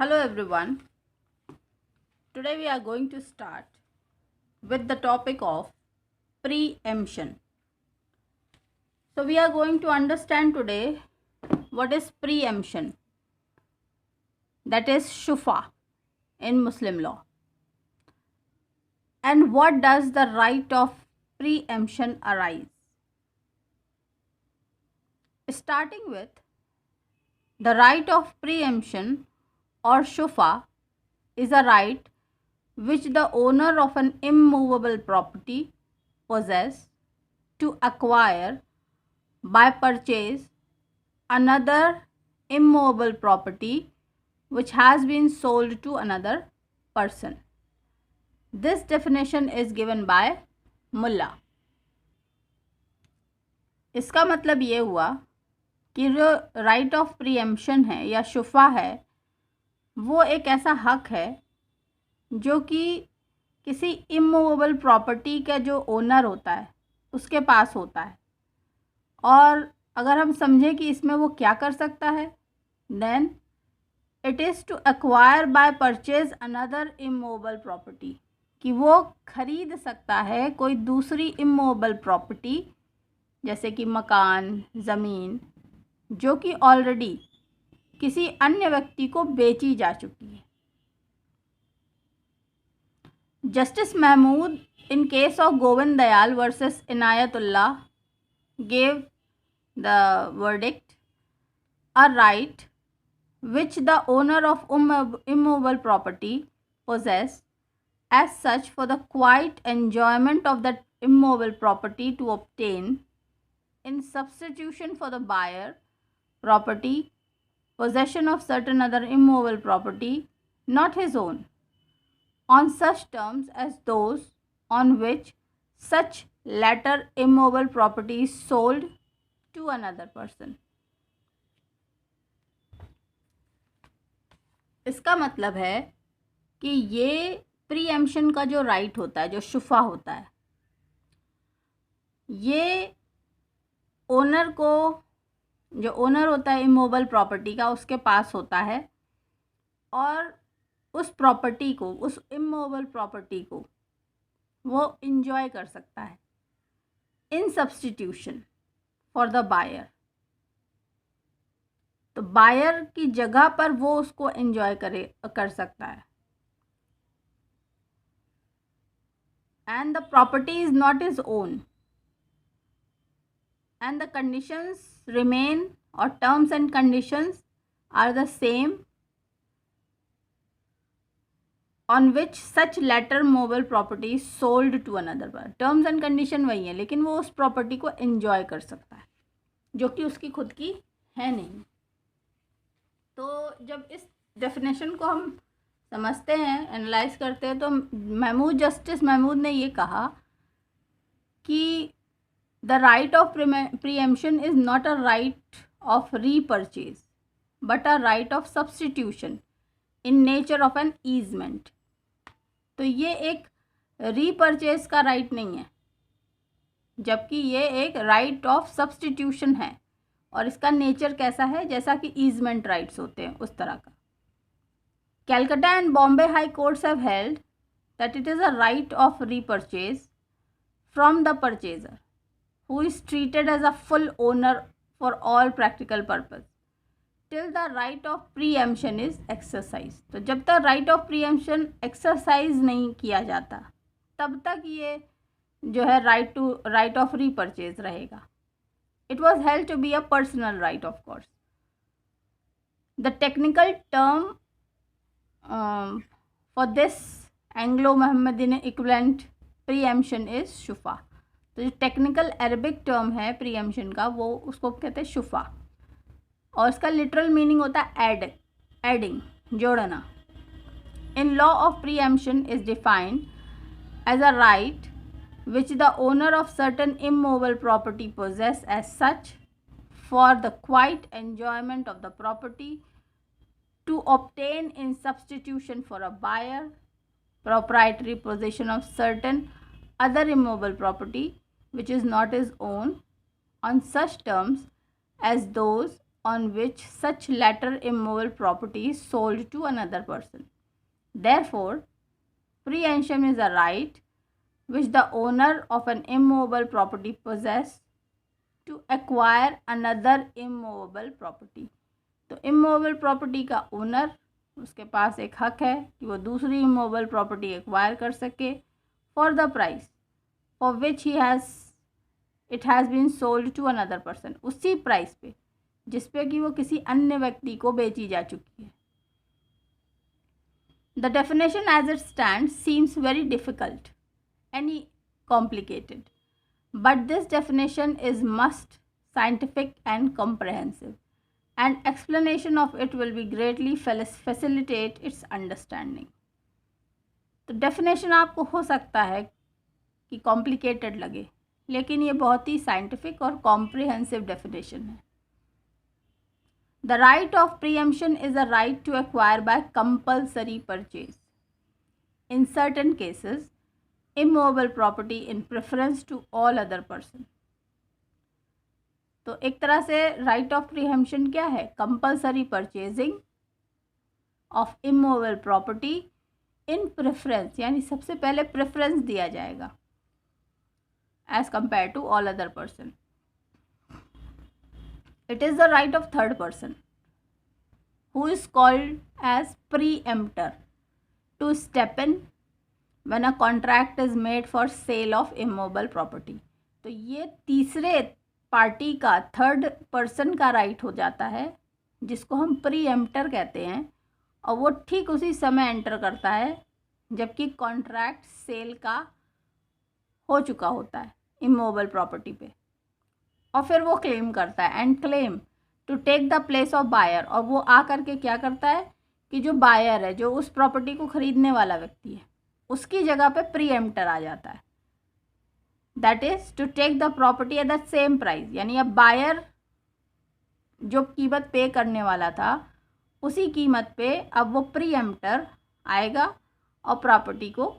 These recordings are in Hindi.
Hello everyone. Today we are going to start with the topic of preemption. So we are going to understand today what is preemption, that is shufa in Muslim law, and what does the right of preemption arise. Starting with the right of preemption or shufa is a right which the owner of an immovable property possess to acquire by purchase another immovable property which has been sold to another person. This definition is given by मुल्ला. इसका मतलब ये हुआ कि जो राइट ऑफ प्रीएम्पशन है या शुफा है वो एक ऐसा हक है जो कि किसी इमूवेबल प्रॉपर्टी का जो ओनर होता है उसके पास होता है. और अगर हम समझें कि इसमें वो क्या कर सकता है, then it is to acquire by purchase another immovable property, कि वो खरीद सकता है कोई दूसरी इमूवेबल प्रॉपर्टी जैसे कि मकान, ज़मीन, जो कि ऑलरेडी किसी अन्य व्यक्ति को बेची जा चुकी है. Justice Mahmood in case of Govind Dayal versus Inayatullah gave the verdict, a right which the owner of immovable property possess as such for the quiet enjoyment of that immovable property to obtain in substitution for the buyer property possession of certain other immovable property not his own on such terms as those on which such latter immovable property is sold to another person. इसका मतलब है कि ये प्रीएम्पशन का जो राइट होता है, जो शुफा होता है, ये ओनर को, जो ओनर होता है इमूवेबल प्रॉपर्टी का, उसके पास होता है और उस प्रॉपर्टी को, उस इमूवेबल प्रॉपर्टी को वो इंजॉय कर सकता है in substitution for the buyer. तो बायर की जगह पर वो उसको एंजॉय कर सकता है. And the property is not is own and the conditions remain और terms and conditions are the same on which such latter movable property is sold to another buyer. Terms and condition वही है, लेकिन वो उस प्रॉपर्टी को एंजॉय कर सकता है जो कि उसकी खुद की है नहीं. तो जब इस डेफिनेशन को हम समझते हैं, एनालाइज करते हैं, तो जस्टिस महमूद ने ये कहा कि the right of preemption is not a right of repurchase but a right of substitution in nature of an easement. तो ये एक रीपरचेज का राइट नहीं है, जबकि ये एक राइट ऑफ सब्स्टिट्यूशन है. और इसका नेचर कैसा है, जैसा कि ईजमेंट राइट्स होते हैं उस तरह का. Calcutta and Bombay high courts have held that it is a right of repurchase from the purchaser who is treated as a full owner for all practical purpose till the right of preemption is exercised. तो जब तक right of preemption exercise नहीं किया जाता तब तक ये जो है right of repurchase रहेगा. It was held to be a personal right, of course. The technical term for this Anglo-Mohammedan equivalent preemption is shufa. तो जो टेक्निकल अरबिक टर्म है प्रीएम्पशन का, वो उसको कहते हैं शुफा, और इसका लिटरल मीनिंग होता है एडिंग, जोड़ना. In law of preemption is defined as a right which the owner of certain immovable property possess as such for the quiet enjoyment of the property to obtain in substitution for a buyer proprietary possession of certain other immovable property which is not his own on such terms as those on which such latter immovable property is sold to another person. Therefore, preemption is a right which the owner of an immovable property possesses to acquire another immovable property. तो immovable property का owner, उसके पास एक हक है कि वो दूसरी immovable property acquire कर सके for the price for which it has been sold to another person, उसी प्राइस पे जिस पे कि वो किसी अन्य व्यक्ति को बेची जा चुकी है. The definition as it stands seems very difficult and complicated, but this definition is most scientific and comprehensive, and explanation of it will be greatly facilitate its understanding. तो डेफिनेशन आपको हो सकता है कि कॉम्प्लिकेटेड लगे, लेकिन ये बहुत ही साइंटिफिक और कॉम्प्रिहेंसिव डेफिनेशन है. The right of preemption is a right to acquire by compulsory purchase, in certain cases, immovable property in preference to all other person. तो एक तरह से right of preemption क्या है? Compulsory purchasing of immovable property in preference, यानी सबसे पहले preference दिया जाएगा as compared to all other person. It is the right of third person, who is called as preemptor, to step in when a contract is made for sale of immovable property. तो ये तीसरे पार्टी का, थर्ड पर्सन का राइट हो जाता है, जिसको हम प्रीएम्प्टर कहते हैं, और वो ठीक उसी समय एंटर करता है जबकि कॉन्ट्रैक्ट सेल का हो चुका होता है इमूवेबल प्रॉपर्टी पे, और फिर वो क्लेम करता है and claim to take the place of buyer. और वो आ करके क्या करता है कि जो बायर है, जो उस प्रॉपर्टी को ख़रीदने वाला व्यक्ति है, उसकी जगह पे प्रीएम्प्टर आ जाता है. That is to take the property at the same price, यानी अब बायर जो कीमत पे करने वाला था उसी कीमत पे अब वो प्रीएम्प्टर आएगा और प्रॉपर्टी को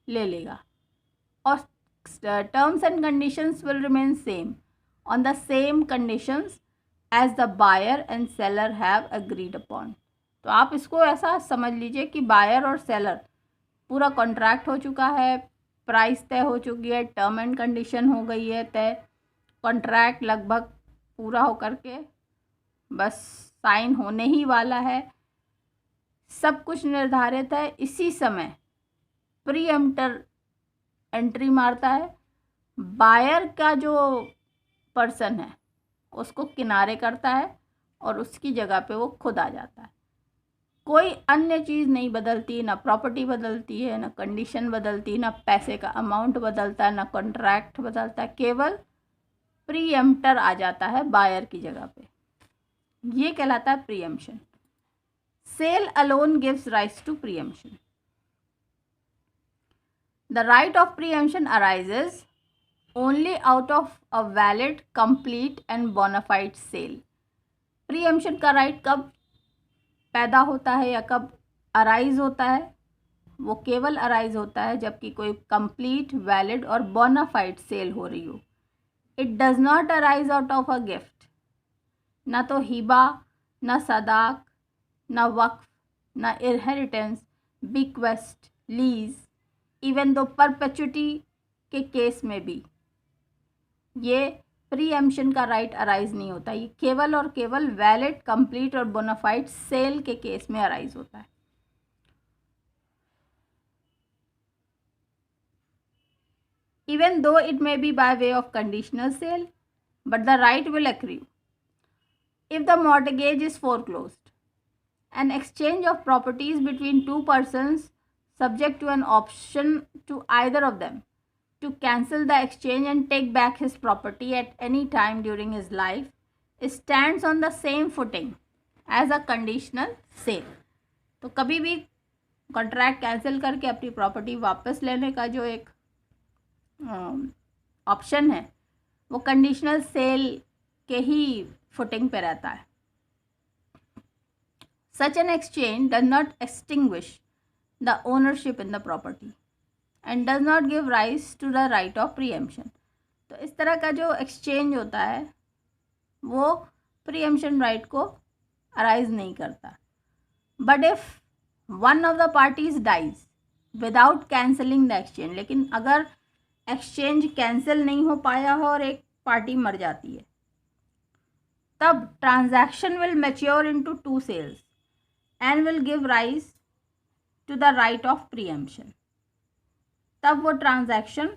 ले लेगा. और terms and conditions will remain same on the same conditions as the buyer and seller have agreed upon. तो आप इसको ऐसा समझ लीजिए कि बायर और सेलर पूरा कॉन्ट्रैक्ट हो चुका है, प्राइस तय हो चुकी है, टर्म एंड कंडीशन हो गई है तय, कॉन्ट्रैक्ट लगभग पूरा हो करके बस साइन होने ही वाला है, सब कुछ निर्धारित है. इसी समय प्रीएम्प्टर एंट्री मारता है, बायर का जो पर्सन है उसको किनारे करता है और उसकी जगह पे वो खुद आ जाता है. कोई अन्य चीज़ नहीं बदलती, ना प्रॉपर्टी बदलती है, ना कंडीशन बदलती, ना पैसे का अमाउंट बदलता है, ना कॉन्ट्रैक्ट बदलता है, केवल प्रीएम्प्टर आ जाता है बायर की जगह पे. ये कहलाता है preemption. Sale alone gives rights to preemption. The right of preemption arises only out of a valid, complete and bona fide sale. प्रीएम्प्शन का राइट कब पैदा होता है या कब अराइज होता है? वो केवल अराइज होता है जबकि कोई कंप्लीट, वैलिड और बोना फाइड सेल हो रही हो. It does not arise out of a gift. ना तो हिबा, ना सदाक, ना वक्फ, ना inheritance, bequest, lease, even though perpetuity के केस में भी ये प्रीएम्प्शन का राइट अराइज नहीं होता. ये केवल और केवल वैलिड, कंप्लीट और बोनाफाइड सेल के केस में अराइज होता है. Even though it may be by way of conditional sale, but the right will accrue if the mortgage is foreclosed. An exchange of properties between two persons subject to an option to either of them to cancel the exchange and take back his property at any time during his life stands on the same footing as a conditional sale. तो कभी भी कॉन्ट्रैक्ट कैंसिल करके अपनी प्रॉपर्टी वापस लेने का जो एक ऑप्शन है वो कंडीशनल सेल के ही फुटिंग पे रहता है. Such an exchange does not extinguish the ownership in the property and does not give rise to the right of preemption. तो इस तरह का जो एक्सचेंज होता है वो प्रीएम्पशन राइट को अराइज नहीं करता। But if one of the parties dies without cancelling the exchange, लेकिन अगर एक्सचेंज कैंसिल नहीं हो पाया हो और एक पार्टी मर जाती है, तब transaction will mature into 2 sales and will give rise to the right of preemption. तब वो ट्रांजैक्शन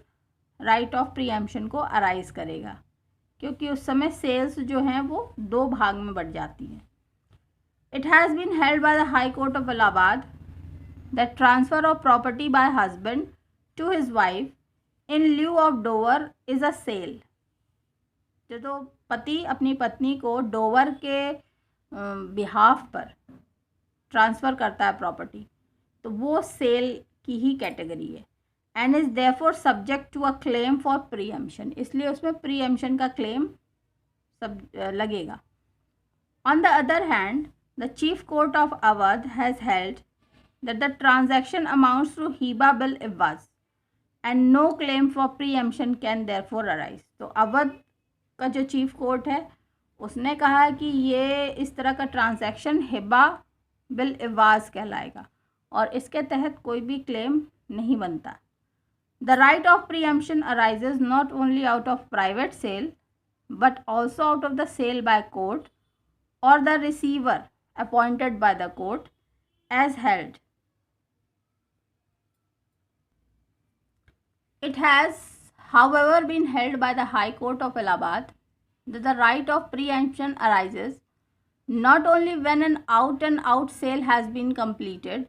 राइट ऑफ प्रीएम्पशन को अराइज करेगा, क्योंकि उस समय सेल्स जो हैं वो 2 भाग में बढ़ जाती हैं। It has been held by the high court of Allahabad that transfer of property by husband to his wife in lieu of dower is a sale. जो पति अपनी पत्नी को डोवर के बिहाफ पर ट्रांसफ़र करता है प्रॉपर्टी, तो वो सेल की ही कैटेगरी है and is therefore subject to a claim for preemption, इसलिए उसमें प्रीएम्पशन का क्लेम सब लगेगा। On the other hand, the chief court of Awadh has held that the transaction amounts to hiba bil iwaz and no claim for preemption can therefore arise. तो अवध का जो चीफ कोर्ट है उसने कहा है कि ये इस तरह का ट्रांजैक्शन हिबा बिल इवाज कहलाएगा और इसके तहत कोई भी क्लेम नहीं बनता। The right of preemption arises not only out of private sale but also out of the sale by court or the receiver appointed by the court as held. It has, however, been held by the High Court of Allahabad that the right of preemption arises not only when an out-and-out sale has been completed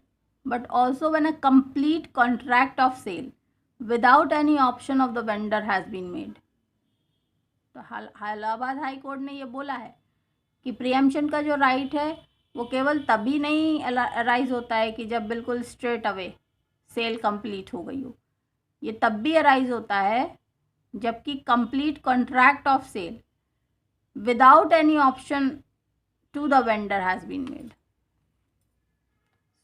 but also when a complete contract of sale without any option of the vendor has been made. तो इलाहाबाद हाई कोर्ट ने ये बोला है कि प्रीएम्पशन का जो राइट है वो केवल तभी नहीं अराइज होता है कि जब बिल्कुल स्ट्रेट अवे सेल कंप्लीट हो गई हो, ये तब भी अराइज होता है जबकि complete contract of sale without any option to the vendor has been made.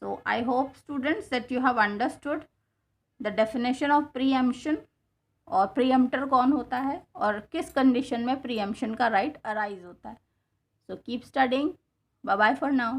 So I hope students that you have understood the definition of preemption और preemptor कौन होता है और किस कंडीशन में preemption का राइट अराइज होता है। So keep studying. Bye bye for now.